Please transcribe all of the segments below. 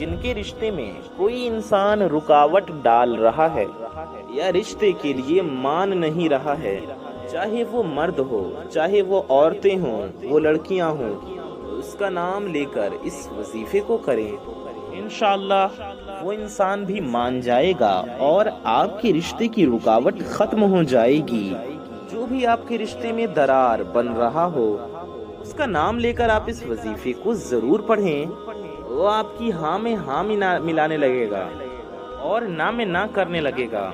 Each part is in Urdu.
جن کے رشتے میں کوئی انسان رکاوٹ ڈال رہا ہے یا رشتے کے لیے مان نہیں رہا ہے، چاہے وہ مرد ہو، چاہے وہ عورتیں ہوں، وہ لڑکیاں ہوں، اس کا نام لے کر اس وظیفے کو کریں، انشاءاللہ وہ انسان بھی مان جائے گا اور آپ کے رشتے کی رکاوٹ ختم ہو جائے گی۔ جو بھی آپ کے رشتے میں درار بن رہا ہو، اس کا نام لے کر آپ اس وظیفے کو ضرور پڑھیں، وہ آپ کی ہاں میں ہاں ملانے لگے گا اور نہ میں نہ کرنے لگے گا،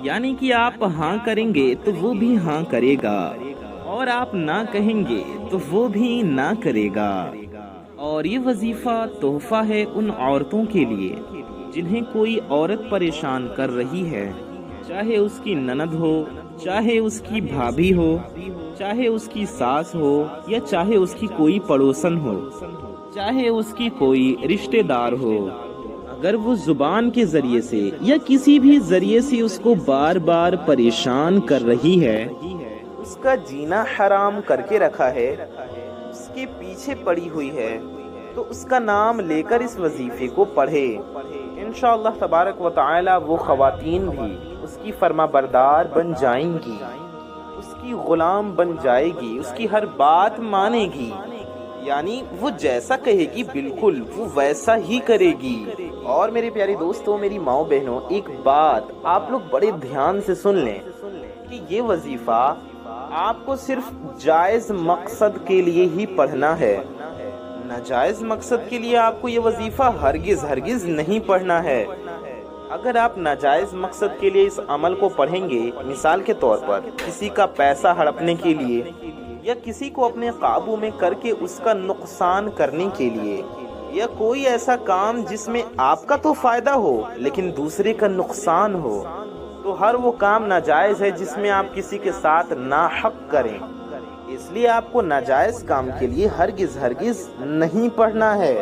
یعنی کہ آپ ہاں کریں گے تو وہ بھی ہاں کرے گا اور آپ نہ کہیں گے تو وہ بھی نہ کرے گا۔ اور یہ وظیفہ تحفہ ہے ان عورتوں کے لیے جنہیں کوئی عورت پریشان کر رہی ہے، چاہے اس کی نند ہو، چاہے اس کی بھابھی ہو، چاہے اس کی ساس ہو، یا چاہے اس کی کوئی پڑوسن ہو، چاہے اس کی کوئی رشتہ دار ہو، اگر وہ زبان کے ذریعے سے یا کسی بھی ذریعے سے اس کو بار بار پریشان کر رہی ہے، اس کا جینا حرام کر کے رکھا ہے، اس کے پیچھے پڑی ہوئی ہے، تو اس کا نام لے کر اس وظیفے کو پڑھے، انشاءاللہ تبارک و تعالی وہ خواتین بھی اس کی فرما بردار بن جائیں گی، اس کی غلام بن جائے گی، اس کی ہر بات مانے گی، یعنی وہ جیسا کہے گی بالکل وہ ویسا ہی کرے گی۔ اور میرے پیارے دوستوں، میری ماؤں بہنوں، ایک بات آپ لوگ بڑے دھیان سے سن لیں کہ یہ وظیفہ آپ کو صرف جائز مقصد کے لیے ہی پڑھنا ہے، ناجائز مقصد کے لیے آپ کو یہ وظیفہ ہرگز نہیں پڑھنا ہے۔ اگر آپ ناجائز مقصد کے لیے اس عمل کو پڑھیں گے، مثال کے طور پر کسی کا پیسہ ہڑپنے کے لیے یا کسی کو اپنے قابو میں کر کے اس کا نقصان کرنے کے لیے، یا کوئی ایسا کام جس میں آپ کا تو فائدہ ہو لیکن دوسرے کا نقصان ہو، تو ہر وہ کام ناجائز ہے جس میں آپ کسی کے ساتھ ناحق کریں، اس لیے آپ کو ناجائز کام کے لیے ہرگز نہیں پڑھنا ہے،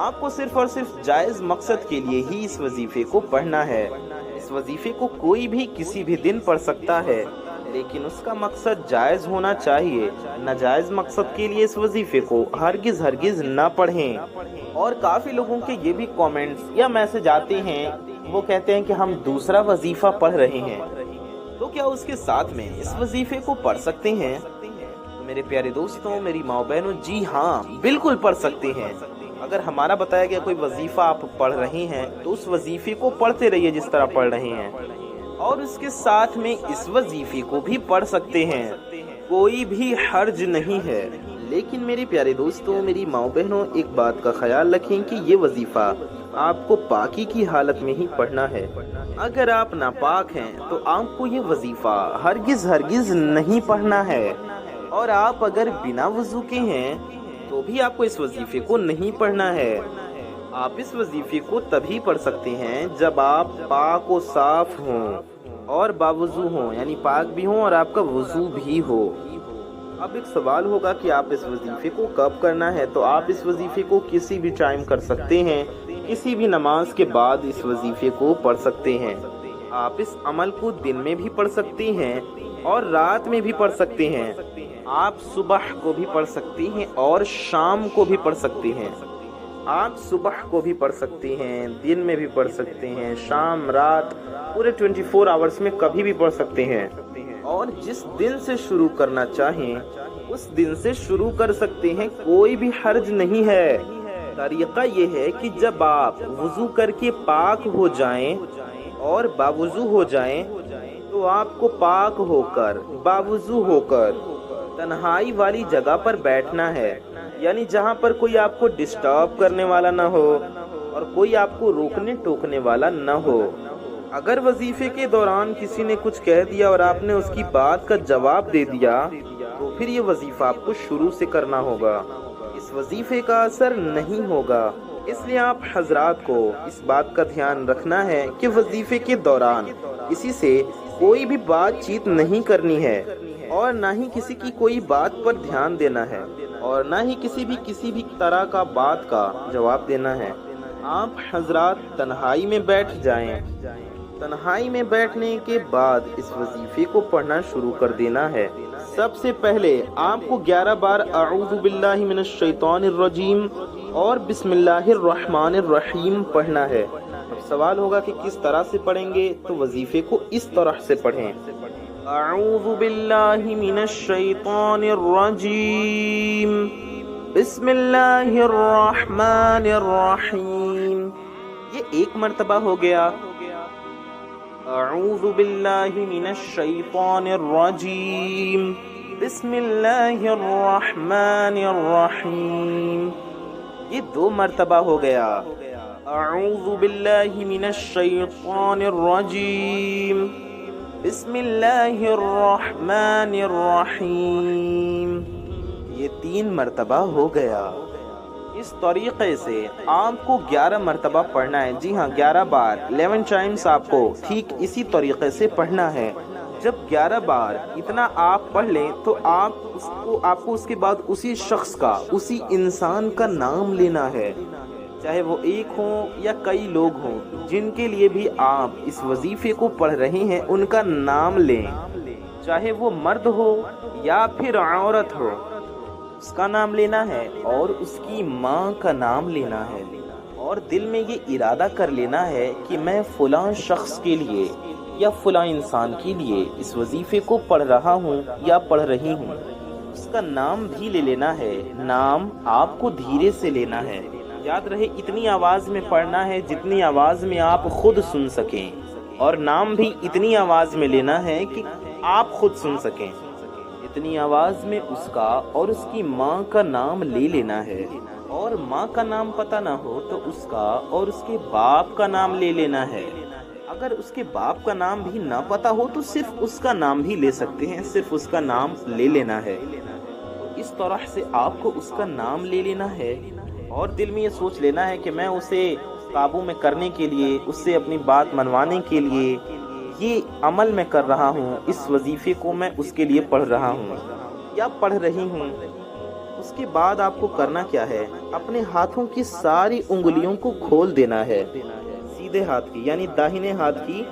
آپ کو صرف اور صرف جائز مقصد کے لیے ہی اس وظیفے کو پڑھنا ہے۔ اس وظیفے کو کوئی بھی کسی بھی دن پڑھ سکتا ہے، لیکن اس کا مقصد جائز ہونا چاہیے، ناجائز مقصد کے لیے اس وظیفے کو ہرگز نہ پڑھیں۔ اور کافی لوگوں کے یہ بھی کامنٹس یا میسج آتے ہیں، وہ کہتے ہیں کہ ہم دوسرا وظیفہ پڑھ رہے ہیں، تو کیا اس کے ساتھ میں اس وظیفے کو پڑھ سکتے ہیں؟ میرے پیارے دوستوں، میری ماؤں بہنوں، جی ہاں بالکل پڑھ سکتے ہیں۔ اگر ہمارا بتایا گیا کوئی وظیفہ آپ پڑھ رہے ہیں تو اس وظیفے کو پڑھتے رہیے جس طرح پڑھ رہے ہیں، اور اس کے ساتھ میں اس وظیفے کو بھی پڑھ سکتے ہیں، کوئی بھی حرج نہیں ہے۔ لیکن میرے پیارے دوستوں، میری ماؤں بہنوں، ایک بات کا خیال رکھیں کہ یہ وظیفہ آپ کو پاکی کی حالت میں ہی پڑھنا ہے۔ اگر آپ ناپاک ہیں تو آپ کو یہ وظیفہ ہرگز نہیں پڑھنا ہے، اور آپ اگر بنا وضو کے ہیں تو بھی آپ کو اس وظیفے کو نہیں پڑھنا ہے۔ آپ اس وظیفے کو تبھی پڑھ سکتے ہیں جب آپ پاک و صاف ہوں اور باوضو ہوں، یعنی پاک بھی ہوں اور آپ کا وضو بھی ہو۔ اب ایک سوال ہوگا کہ آپ اس وظیفے کو کب کرنا ہے، تو آپ اس وظیفے کو کسی بھی ٹائم کر سکتے ہیں، کسی بھی نماز کے بعد اس وظیفے کو پڑھ سکتے ہیں۔ آپ اس عمل کو دن میں بھی پڑھ سکتے ہیں اور رات میں بھی پڑھ سکتے ہیں، آپ صبح کو بھی پڑھ سکتے ہیں اور شام کو بھی پڑھ سکتے ہیں، آپ صبح کو بھی پڑھ سکتے ہیں، دن میں بھی پڑھ سکتے ہیں، شام رات پورے 24 آورز میں کبھی بھی پڑھ سکتے ہیں، اور جس دن سے شروع کرنا چاہیں اس دن سے شروع کر سکتے ہیں، کوئی بھی حرج نہیں ہے۔ طریقہ یہ ہے کہ جب آپ وضو کر کے پاک ہو جائیں اور باوضو ہو جائیں تو آپ کو پاک ہو کر باوضو ہو کر تنہائی والی جگہ پر بیٹھنا ہے، یعنی جہاں پر کوئی آپ کو ڈسٹرب کرنے والا نہ ہو اور کوئی آپ کو روکنے ٹوکنے والا نہ ہو۔ اگر وظیفے کے دوران کسی نے کچھ کہہ دیا اور آپ نے اس کی بات کا جواب دے دیا تو پھر یہ وظیفہ آپ کو شروع سے کرنا ہوگا، اس وظیفے کا اثر نہیں ہوگا۔ اس لیے آپ حضرات کو اس بات کا دھیان رکھنا ہے کہ وظیفے کے دوران کسی سے کوئی بھی بات چیت نہیں کرنی ہے، اور نہ ہی کسی کی کوئی بات پر دھیان دینا ہے، اور نہ ہی کسی بھی طرح کا بات کا جواب دینا ہے۔ آپ حضرات تنہائی میں بیٹھ جائیں، تنہائی میں بیٹھنے کے بعد اس وظیفے کو پڑھنا شروع کر دینا ہے۔ سب سے پہلے آپ کو 11 بار اعوذ باللہ من الشیطان الرجیم اور بسم اللہ الرحمن الرحیم پڑھنا ہے۔ اب سوال ہوگا کہ کس طرح سے پڑھیں گے، تو وظیفے کو اس طرح سے پڑھیں۔ اعوذ باللہ من الشیطان الرجیم، بسم اللہ الرحمن الرحیم، یہ ایک مرتبہ ہو گیا۔ اعوذ باللہ من الشیطان الرجیم، بسم اللہ الرحمن الرحیم، یہ دو مرتبہ ہو گیا۔ اعوذ باللہ من الشیطان الرجیم، بسم اللہ الرحمن الرحیم، یہ تین مرتبہ ہو گیا۔ اس طریقے سے آپ کو 11 مرتبہ پڑھنا ہے۔ جی ہاں، 11 بار 11 ٹائمز آپ کو ٹھیک اسی طریقے سے پڑھنا ہے۔ جب 11 بار اتنا آپ پڑھ لیں تو آپ کو اس کے بعد اسی شخص کا، اسی انسان کا نام لینا ہے، چاہے وہ ایک ہوں یا کئی لوگ ہوں، جن کے لیے بھی آپ اس وظیفے کو پڑھ رہے ہیں ان کا نام لیں، چاہے وہ مرد ہو یا پھر عورت ہو، اس کا نام لینا ہے اور اس کی ماں کا نام لینا ہے، اور دل میں یہ ارادہ کر لینا ہے کہ میں فلاں شخص کے لیے یا فلاں انسان کے لیے اس وظیفے کو پڑھ رہا ہوں یا پڑھ رہی ہوں۔ اس کا نام بھی لے لینا ہے۔ نام آپ کو دھیرے سے لینا ہے، یاد رہے اتنی آواز میں پڑھنا ہے جتنی آواز میں آپ خود سن سکیں، اور نام بھی اتنی آواز میں لینا ہے کہ آپ خود سن سکیں۔ اتنی آواز میں اس کا اور اس کی ماں کا نام لے لینا ہے، اور ماں کا نام پتہ نہ ہو تو اس کا اور اس کے باپ کا نام لے لینا ہے۔ اگر اس کے باپ کا نام بھی نہ پتہ ہو تو صرف اس کا نام بھی لے سکتے ہیں، صرف اس کا نام لے لینا ہے۔ اس طرح سے آپ کو اس کا نام لے لینا ہے، اور دل میں یہ سوچ لینا ہے کہ میں اسے قابو میں کرنے کے لیے، اس سے اپنی بات منوانے کے لیے یہ عمل میں کر رہا ہوں، اس وظیفے کو میں اس کے لیے پڑھ رہا ہوں یا پڑھ رہی ہوں۔ اس کے بعد آپ کو کرنا کیا ہے، اپنے ہاتھوں کی ساری انگلیوں کو کھول دینا ہے، سیدھے ہاتھ کی یعنی داہنے ہاتھ کی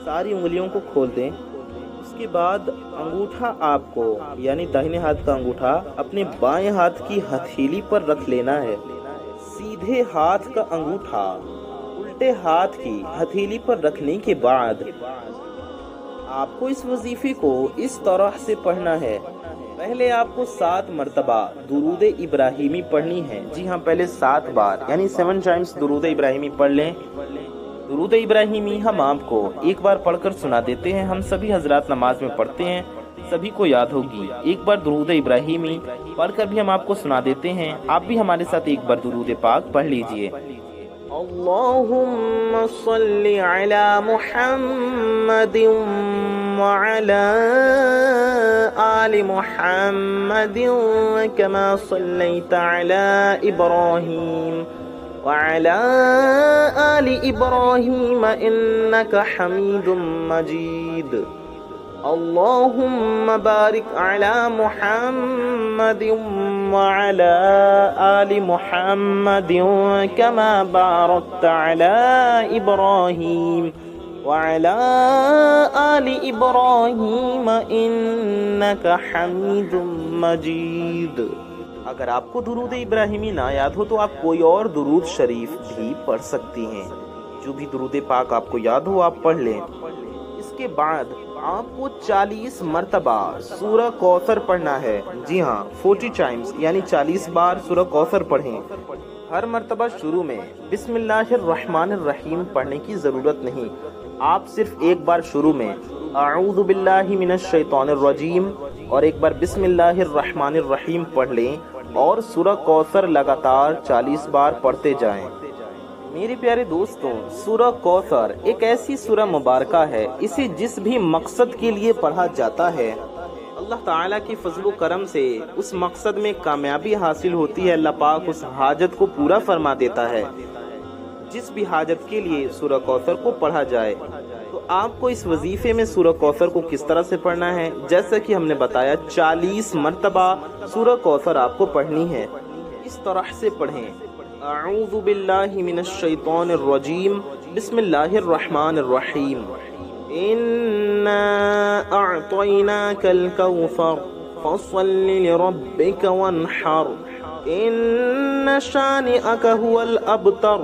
ساری انگلیوں کو کھول دیں۔ اس کے بعد انگوٹھا آپ کو یعنی داہنے ہاتھ کا انگوٹھا اپنے بائیں ہاتھ کی ہتھیلی پر رکھ لینا ہے۔ سیدھے ہاتھ کا انگوٹھا الٹے ہاتھ کی ہتھیلی پر رکھنے کے بعد آپ کو اس وظیفے کو اس طرح سے پڑھنا ہے۔ پہلے آپ کو 7 مرتبہ درود ابراہیمی پڑھنی ہے۔ جی ہاں، پہلے 7 بار یعنی 7 ٹائمز درود ابراہیمی پڑھ لیں۔ درود ابراہیمی ہم آپ کو ایک بار پڑھ کر سنا دیتے ہیں، ہم سبھی حضرات نماز میں پڑھتے ہیں، سبھی کو یاد ہوگی۔ ایک بار درود ابراہیمی پڑھ کر بھی ہم آپ کو سنا دیتے ہیں، آپ بھی ہمارے ساتھ ایک بار درود پاک پڑھ لیجئے۔ اللہم صلی علی محمد وعلی آل محمد کما صلیت علی ابراہیم وعلى آل إبراهيم إنك حميد مجيد اللهم بارك على محمد وعلى آل محمد كما باركت على إبراهيم وعلى آل إبراهيم إنك حميد مجيد۔ اگر آپ کو درود ابراہیمی نہ یاد ہو تو آپ کوئی اور درود شریف بھی پڑھ سکتی ہیں، جو بھی درود پاک آپ کو یاد ہو آپ پڑھ لیں۔ اس کے بعد آپ کو 40 مرتبہ سورہ کوثر پڑھنا ہے۔ جی ہاں، 40 ٹائمز یعنی 40 بار سورہ کوثر پڑھیں۔ ہر مرتبہ شروع میں بسم اللہ الرحمن الرحیم پڑھنے کی ضرورت نہیں، آپ صرف ایک بار شروع میں اعوذ باللہ من الشیطان الرجیم اور ایک بار بسم اللہ الرحمن الرحیم پڑھ لیں، اور سورہ کوثر لگاتار 40 بار پڑھتے جائیں۔ میرے پیارے دوستوں، سورہ کوثر ایک ایسی سورہ مبارکہ ہے، اسے جس بھی مقصد کے لیے پڑھا جاتا ہے اللہ تعالیٰ کی فضل و کرم سے اس مقصد میں کامیابی حاصل ہوتی ہے۔ اللہ پاک اس حاجت کو پورا فرما دیتا ہے جس بھی حاجت کے لیے سورہ کوثر کو پڑھا جائے۔ تو آپ کو اس وظیفے میں سورہ کوثر کو کس طرح سے پڑھنا ہے، جیسا کہ ہم نے بتایا 40 مرتبہ سورہ کوثر آپ کو پڑھنی ہے۔ اس طرح سے پڑھیں، اعوذ باللہ من الشیطان الرجیم، بسم اللہ الرحمن الرحیم، انا اعطیناک الکوثر فصل لربک وانحر إن شانئك هو الأبتر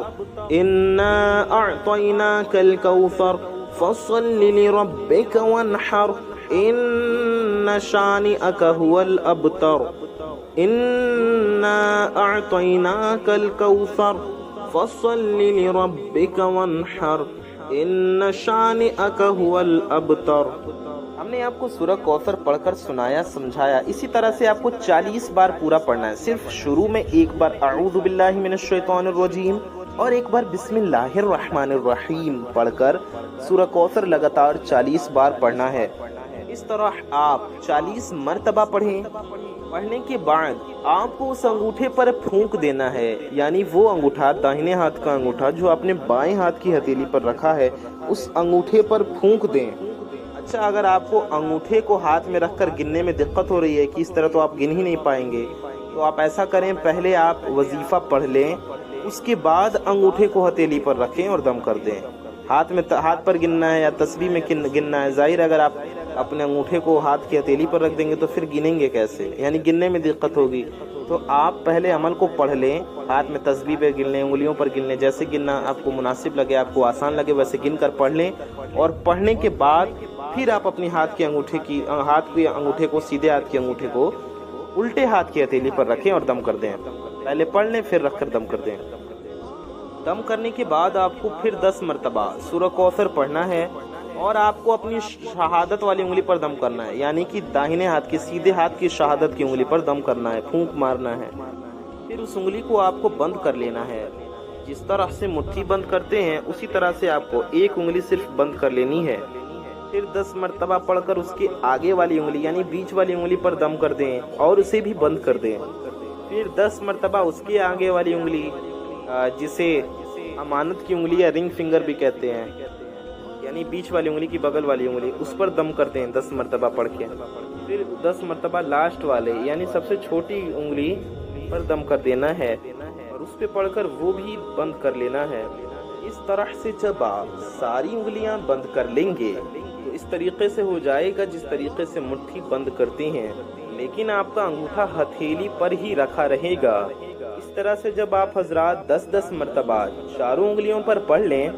إنا أعطيناك الكوثر فصل لربك وانحر إن شانئك هو الأبتر إنا أعطيناك الكوثر فصل لربك وانحر إن شانئك هو الأبتر۔ ہم نے آپ کو سورہ کوثر پڑھ کر سنایا، سمجھایا۔ اسی طرح سے آپ کو 40 بار پورا پڑھنا ہے۔ صرف شروع میں ایک بار اعوذ باللہ من الشیطان الرجیم اور ایک بار بسم اللہ الرحمن الرحیم پڑھ کر سورہ کوثر لگاتار 40 بار پڑھنا ہے۔ اس طرح آپ 40 مرتبہ پڑھیں۔ پڑھنے کے بعد آپ کو اس انگوٹھے پر پھونک دینا ہے، یعنی وہ انگوٹھا، داہنے ہاتھ کا انگوٹھا جو آپ نے بائیں ہاتھ کی ہتھیلی پر رکھا ہے، اس انگوٹھے پر پھونک دیں۔ اچھا، اگر آپ کو انگوٹھے کو ہاتھ میں رکھ کر گننے میں دقت ہو رہی ہے کہ اس طرح تو آپ گن ہی نہیں پائیں گے، تو آپ ایسا کریں، پہلے آپ وظیفہ پڑھ لیں، اس کے بعد انگوٹھے کو ہتھیلی پر رکھیں اور دم کر دیں۔ ہاتھ پر گننا ہے یا تسبیح میں گننا ہے، ظاہر اگر آپ اپنے انگوٹھے کو ہاتھ کی ہتھیلی پر رکھ دیں گے تو پھر گنیں گے کیسے، یعنی گننے میں دقت ہوگی۔ تو آپ پہلے عمل کو پڑھ لیں، ہاتھ میں تسبیح پہ گن لیں، انگلیوں پر گن لیں، جیسے گننا آپ کو مناسب لگے، آپ کو آسان لگے ویسے گن کر پڑھ لیں، اور پڑھنے کے بعد پھر آپ اپنی ہاتھ کے انگوٹھے کو سیدھے ہاتھ کے انگوٹھے کو الٹے ہاتھ کی ہتھیلی پر رکھیں اور دم کر دیں۔ پہلے پڑھ لیں پھر رکھ کر دم کر دیں۔ دم کرنے کے بعد آپ کو پھر 10 مرتبہ سورہ کوثر پڑھنا ہے اور آپ کو اپنی شہادت والی انگلی پر دم کرنا ہے، یعنی کہ داہنے ہاتھ کے سیدھے ہاتھ کی شہادت کی انگلی پر دم کرنا ہے، پھونک مارنا ہے۔ پھر اس انگلی کو آپ کو بند کر لینا ہے، جس طرح سے مٹھی بند کرتے ہیں اسی طرح سے آپ کو ایک انگلی صرف بند کر لینی ہے۔ پھر 10 مرتبہ پڑھ کر اس کے آگے والی انگلی یعنی بیچ والی انگلی پر دم کر دیں اور اسے بھی بند کر دیں۔ پھر 10 مرتبہ اس کے آگے والی انگلی، جسے امانت کی انگلی یا رنگ فنگر بھی کہتے ہیں، یعنی بیچ والی انگلی کی بغل والی انگلی، اس پر دم کر دیں 10 مرتبہ پڑھ کے۔ پھر 10 مرتبہ لاسٹ والے یعنی سب سے چھوٹی انگلی پر دم کر دینا ہے اور اس پہ پڑھ کر وہ بھی بند کر لینا ہے۔ اس طرح سے جب آپ ساری انگلیاں بند کر لیں گے تو اس طریقے سے ہو جائے گا جس طریقے سے مٹھی بند کرتے ہیں، لیکن آپ کا انگوٹھا ہتھیلی پر ہی رکھا رہے گا۔ اس طرح سے جب آپ حضرات 10-10 مرتبہ چاروں انگلیوں پر پڑھ لیں،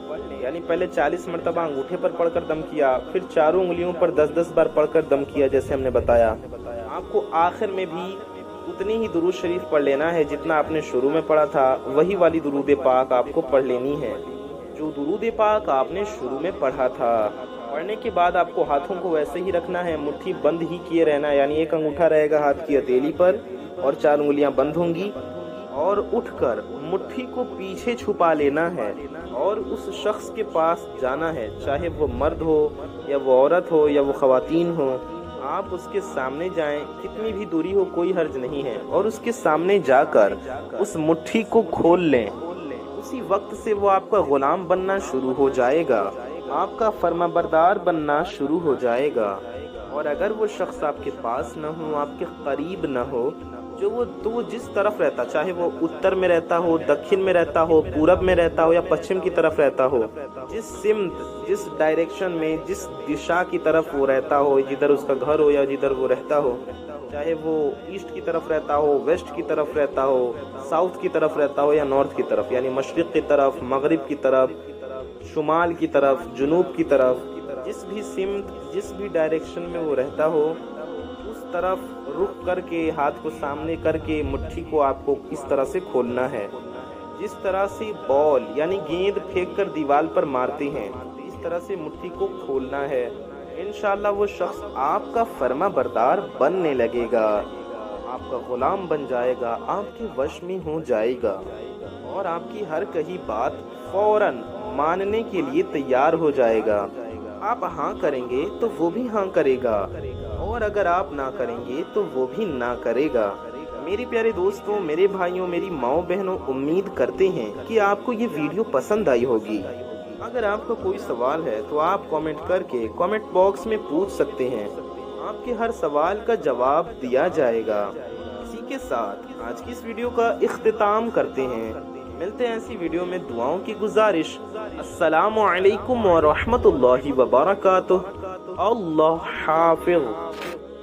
یعنی پہلے 40 مرتبہ انگوٹھے پر پڑھ کر دم کیا، پھر چاروں انگلیوں پر 10-10 بار پڑھ کر دم کیا جیسے ہم نے بتایا، آپ کو آخر میں بھی اتنی ہی درود شریف پڑھ لینا ہے جتنا آپ نے شروع میں پڑھا تھا، وہی والی درود پاک آپ کو پڑھ لینی ہے جو درود پاک آپ نے شروع میں پڑھا تھا۔ پڑھنے کے بعد آپ کو ہاتھوں کو ویسے ہی رکھنا ہے، مٹھی بند ہی کیے رہنا ہے، یعنی ایک انگوٹھا رہے گا ہاتھ کی ہتھیلی پر اور 4 انگلیاں بند ہوں گی، اور اٹھ کر مٹھی کو پیچھے چھپا لینا ہے اور اس شخص کے پاس جانا ہے، چاہے وہ مرد ہو یا وہ عورت ہو یا وہ خواتین ہو، آپ اس کے سامنے جائیں، کتنی بھی دوری ہو کوئی حرج نہیں ہے، اور اس کے سامنے جا کر اس مٹھی کو کھول لیں۔ اسی وقت سے وہ آپ کا غلام بننا شروع ہو جائے گا، آپ کا فرما بردار بننا شروع ہو جائے گا۔ اور اگر وہ شخص آپ کے پاس نہ ہو، آپ کے قریب نہ ہو، تو وہ جس طرف رہتا، چاہے وہ اتر میں رہتا ہو، دکھن میں رہتا ہو، پورب میں رہتا ہو یا پچھم کی طرف رہتا ہو، جس سمت، جس ڈائریکشن میں، جس دشا کی طرف وہ رہتا ہو، جدھر اس کا گھر ہو یا جدھر وہ رہتا ہو، چاہے وہ ایسٹ کی طرف رہتا ہو، ویسٹ کی طرف رہتا ہو، ساؤتھ کی طرف رہتا ہو یا نارتھ کی طرف، یعنی مشرق کی طرف، مغرب کی طرف، شمال کی طرف، جنوب کی طرف، جس بھی سمت، جس بھی ڈائریکشن میں وہ رہتا ہو، اس طرف رخ کر کے، ہاتھ کو سامنے کر کے مٹھی کو آپ کو اس طرح سے کھولنا ہے، جس طرح سے بال یعنی گیند پھینک کر دیوار پر مارتے ہیں، اس طرح سے مٹھی کو کھولنا ہے۔ انشاءاللہ وہ شخص آپ کا فرما بردار بننے لگے گا، آپ کا غلام بن جائے گا، آپ کے وش میں ہو جائے گا، اور آپ کی ہر کہی بات فوراً ماننے کے لیے تیار ہو جائے گا۔ آپ ہاں کریں گے تو وہ بھی ہاں کرے گا، اور اگر آپ نہ کریں گے تو وہ بھی نہ کرے گا۔ میرے پیارے دوستوں، میرے بھائیوں، میری ماؤں بہنوں، امید کرتے ہیں کہ آپ کو یہ ویڈیو پسند آئی ہوگی۔ اگر آپ کا کوئی سوال ہے تو آپ کامنٹ کر کے کامنٹ باکس میں پوچھ سکتے ہیں، آپ کے ہر سوال کا جواب دیا جائے گا۔ اسی کے ساتھ آج کی اس ویڈیو کا اختتام کرتے ہیں، ملتے ہیں ایسی ویڈیو میں، دعاؤں کی گزارش۔ السلام علیکم ورحمۃ اللہ وبرکاتہ۔ اللہ حافظ۔